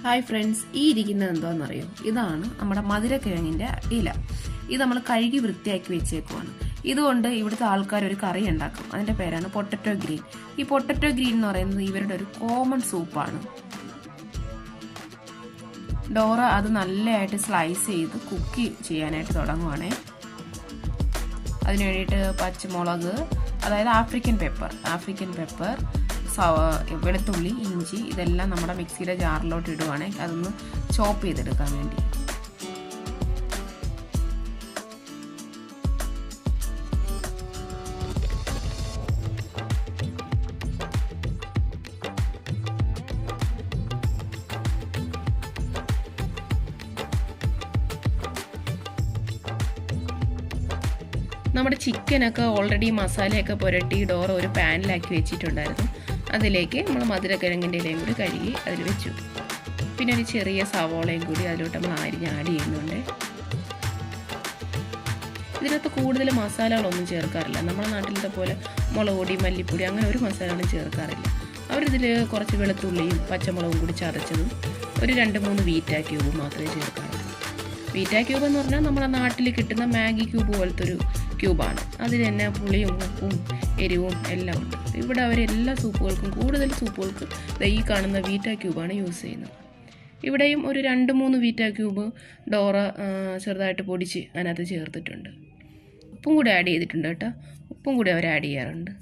Hi friends, ഈ ഇരിക്കുന്നത് എന്താണെന്നറിയോ? ഇതാണ് നമ്മുടെ മധുരക്കിഴങ്ങിന്റെ ഇല. ഇത് നമ്മൾ കഴുകി വൃത്തിയാക്കി വെച്ചേക്കുവാണ്. ഇതുകൊണ്ട് ഇവിടുത്തെ ആൾക്കാർ ഒരു കറി ഉണ്ടാക്കും. അതിന്റെ പേരാണ് പൊട്ടറ്റോ ഗ്രീൻ. ഈ പൊട്ടറ്റോ ഗ്രീൻ എന്ന് പറയുന്നത് ഇവരുടെ ഒരു കോമൺ സൂപ്പാണ്. ഡോറ അത് നല്ലതായിട്ട് സ്ലൈസ് ചെയ്ത് കുക്ക് ചെയ്യാനായിട്ട് തുടങ്ങുവാണേ. അതിനു വേണ്ടിയിട്ട് പച്ചമുളക്, അതായത് ആഫ്രിക്കൻ പെപ്പർ, വെളുത്തുള്ളി, ഇഞ്ചി ഇതെല്ലാം നമ്മുടെ മിക്സിയുടെ ജാറിലോട്ട് ഇടുവാണെങ്കിൽ അതൊന്ന് ചോപ്പ് ചെയ്തെടുക്കാൻ വേണ്ടി. നമ്മുടെ ചിക്കനൊക്കെ ഓൾറെഡി മസാലയൊക്കെ പുരട്ടി ഡോറ ഒരു പാനിലാക്കി വെച്ചിട്ടുണ്ടായിരുന്നു. അതിലേക്ക് നമ്മൾ മധുരക്കിഴങ്ങിൻ്റെ ഇലയും കൂടി കഴുകി അതിൽ വെച്ചു. പിന്നെ ഒരു ചെറിയ സവോളയും കൂടി അതിലോട്ട് നമ്മൾ ആഡ് ചെയ്യുന്നുണ്ട്. ഇതിനകത്ത് കൂടുതൽ മസാലകളൊന്നും ചേർക്കാറില്ല. നമ്മുടെ നാട്ടിലത്തെ പോലെ മുളക് പൊടി, മല്ലിപ്പൊടി അങ്ങനെ ഒരു മസാലകളും ചേർക്കാറില്ല. അവരിതിൽ കുറച്ച് വെളുത്തുള്ളിയും പച്ചമുളകും കൂടി ചതച്ചതും ഒരു 2-3 വീറ്റാ ക്യൂബ് മാത്രമേ ചേർക്കാറുള്ളൂ. വീറ്റാ ക്യൂബ് എന്ന് പറഞ്ഞാൽ നമ്മുടെ നാട്ടിൽ കിട്ടുന്ന മാഗി ക്യൂബ് പോലത്തെ ഒരു ക്യൂബാണ്. അതിൽ തന്നെ പുളിയും ഉപ്പും എരിവും എല്ലാം ഉണ്ട്. ഇവിടെ അവരെല്ലാ സൂപ്പുകൾക്കും, കൂടുതൽ സൂപ്പുകൾക്ക് ഈ കാണുന്ന വീറ്റാ ക്യൂബാണ് യൂസ് ചെയ്യുന്നത്. ഇവിടെയും ഒരു 2-3 വീറ്റാ ക്യൂബ് ഡോറ ചെറുതായിട്ട് പൊടിച്ച് അതിനകത്ത് ചേർത്തിട്ടുണ്ട്. ഉപ്പും കൂടി ആഡ് ചെയ്തിട്ടുണ്ട് കേട്ടോ. ഉപ്പും കൂടി അവർ ആഡ് ചെയ്യാറുണ്ട്.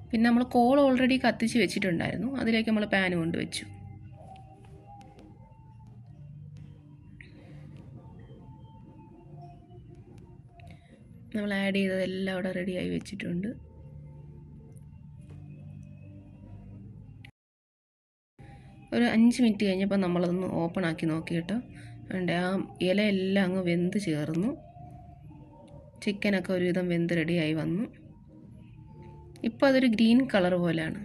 പിന്നെ നമ്മൾ കോൾ ഓൾറെഡി കത്തിച്ച് വെച്ചിട്ടുണ്ടായിരുന്നു. അതിലേക്ക് നമ്മൾ പാൻ കൊണ്ടുവച്ചു. നമ്മൾ ആഡ് ചെയ്തതെല്ലാം അവിടെ റെഡിയായി വെച്ചിട്ടുണ്ട്. ഒരു 5 മിനിറ്റ് കഴിഞ്ഞപ്പോൾ നമ്മളതൊന്ന് ഓപ്പൺ ആക്കി നോക്കി കേട്ടോ. അതുകൊണ്ട് ആ ഇലയെല്ലാം അങ്ങ് വെന്ത് ചേർന്നു. ചിക്കനൊക്കെ ഒരുവിധം വെന്ത് റെഡിയായി വന്നു. ഇപ്പോൾ അതൊരു ഗ്രീൻ കളർ പോലെയാണ്.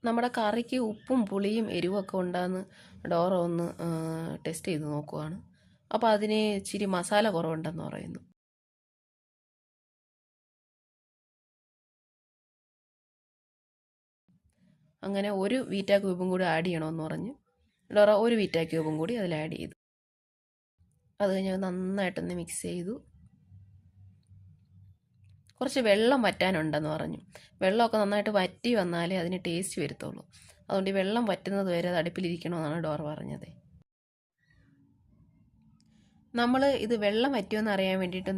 നമ്മുടെ കറിക്ക് ഉപ്പും പുളിയും എരിവൊക്കെ ഉണ്ടാകുന്ന ഡോറ ഒന്ന് ടെസ്റ്റ് ചെയ്ത് നോക്കുവാണ്. അപ്പോൾ അതിന് ഇച്ചിരി മസാല കുറവുണ്ടെന്ന് പറയുന്നു. അങ്ങനെ ഒരു വീറ്റാ ക്യൂബും കൂടി ആഡ് ചെയ്യണമെന്ന് പറഞ്ഞ് ഡോറ ഒരു വീറ്റാ ക്യൂബും കൂടി അതിൽ ആഡ് ചെയ്തു. അത് കഴിഞ്ഞ് നന്നായിട്ടൊന്ന് മിക്സ് ചെയ്തു. കുറച്ച് വെള്ളം വറ്റാനുണ്ടെന്ന് പറഞ്ഞു. വെള്ളമൊക്കെ നന്നായിട്ട് വറ്റി വന്നാലേ അതിന് ടേസ്റ്റ് വരുത്തുള്ളൂ. അതുകൊണ്ട് ഈ വെള്ളം വറ്റുന്നത് വരെ അത് അടുപ്പിലിരിക്കണമെന്നാണ് ഡോർ പറഞ്ഞത്. നമ്മൾ ഇത് വെള്ളം വറ്റുമെന്ന് അറിയാൻ വേണ്ടിയിട്ട്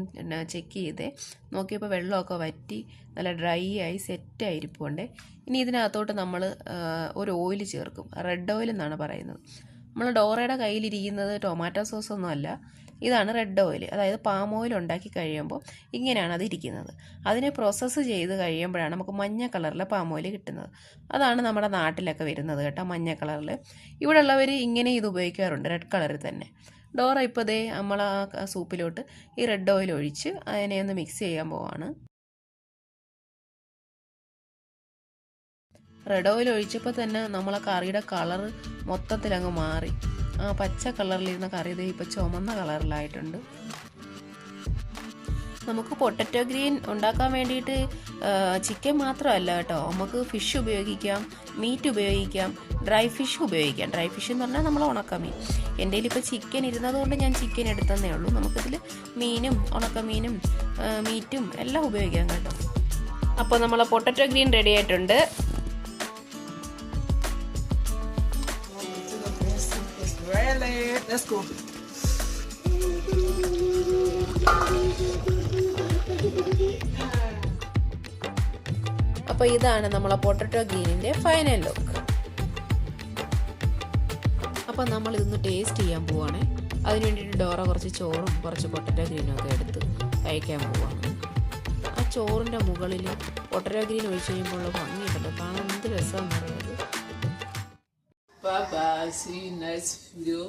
ചെക്ക് ചെയ്തേ. നോക്കിയപ്പോൾ വെള്ളമൊക്കെ വറ്റി നല്ല ഡ്രൈ ആയി സെറ്റായിരിപ്പുണ്ട്. ഇനി ഇതിനകത്തോട്ട് നമ്മൾ ഒരു ഓയിൽ ചേർക്കും. റെഡ് ഓയിൽ എന്നാണ് പറയുന്നത്. നമ്മൾ ഡോറയുടെ കയ്യിലിരിക്കുന്നത് ടൊമാറ്റോ സോസൊന്നും അല്ല. ഇതാണ് റെഡ് ഓയിൽ. അതായത് പാം ഓയിൽ ഉണ്ടാക്കി കഴിയുമ്പോൾ ഇങ്ങനെയാണ് അതിരിക്കുന്നത്. അതിനെ പ്രോസസ്സ് ചെയ്ത് കഴിയുമ്പോഴാണ് നമുക്ക് മഞ്ഞ കളറിലെ പാം ഓയിൽ കിട്ടുന്നത്. അതാണ് നമ്മുടെ നാട്ടിലൊക്കെ വരുന്നത് കേട്ടോ, മഞ്ഞ കളറിൽ. ഇവിടെ ഉള്ളവർ ഇങ്ങനെ ഇത് ഉപയോഗിക്കാറുണ്ട്, റെഡ് കളറിൽ തന്നെ. ഡോറ ഇപ്പോൾ ദേ നമ്മൾ ആ സൂപ്പിലോട്ട് ഈ റെഡ് ഓയിൽ ഒഴിച്ച് അതിനെ ഒന്ന് മിക്സ് ചെയ്യാൻ പോവാണ്. റെഡ് ഓയിൽ ഒഴിച്ചപ്പോൾ തന്നെ നമ്മളെ കറിയുടെ കളറ് മൊത്തത്തിലങ്ങ് മാറി. ആ പച്ച കളറിലിരുന്ന കറി ഇതേ ഇപ്പോൾ ചുമന്ന കളറിലായിട്ടുണ്ട്. നമുക്ക് പൊട്ടറ്റോ ഗ്രീൻ ഉണ്ടാക്കാൻ വേണ്ടിയിട്ട് ചിക്കൻ മാത്രമല്ല കേട്ടോ, നമുക്ക് ഫിഷ് ഉപയോഗിക്കാം, മീറ്റ് ഉപയോഗിക്കാം, ഡ്രൈ ഫിഷ് ഉപയോഗിക്കാം. ഡ്രൈ ഫിഷ് എന്ന് പറഞ്ഞാൽ നമ്മൾ ഉണക്കമീൻ. എൻ്റെ കയ്യിലിപ്പോൾ ചിക്കൻ ഇരുന്നതുകൊണ്ട് ഞാൻ ചിക്കൻ എടുത്തതേ ഉള്ളൂ. നമുക്കിതിൽ മീനും ഉണക്കമീനും മീറ്റും എല്ലാം ഉപയോഗിക്കാം കേട്ടോ. അപ്പോൾ നമ്മളെ പൊട്ടറ്റോ ഗ്രീൻ റെഡി ആയിട്ടുണ്ട്. Let's go. അപ്പോൾ ഇതാണ് നമ്മളെ പൊട്ടറ്റോ ഗ്രീനിൻ്റെ ഫൈനൽ ലുക്ക്. അപ്പോൾ നമ്മൾ ഇതൊന്ന് ടേസ്റ്റ് ചെയ്യാൻ പോവാണ്. അതിന് വേണ്ടിയിട്ട് ഡോറ കുറച്ച് ചോറും കുറച്ച് പൊട്ടറ്റോ ഗ്രീനും ഒക്കെ എടുത്ത് കഴിക്കാൻ പോവാണ്. ആ ചോറിൻ്റെ മുകളിൽ പൊട്ടറ്റോ ഗ്രീൻ ഒഴിച്ച് കഴിയുമ്പോൾ ഭംഗിയുണ്ടല്ലോ, കാണാൻ എന്ത് രസമാണെന്ന് പറയുന്നത്. Bye bye. See you next video.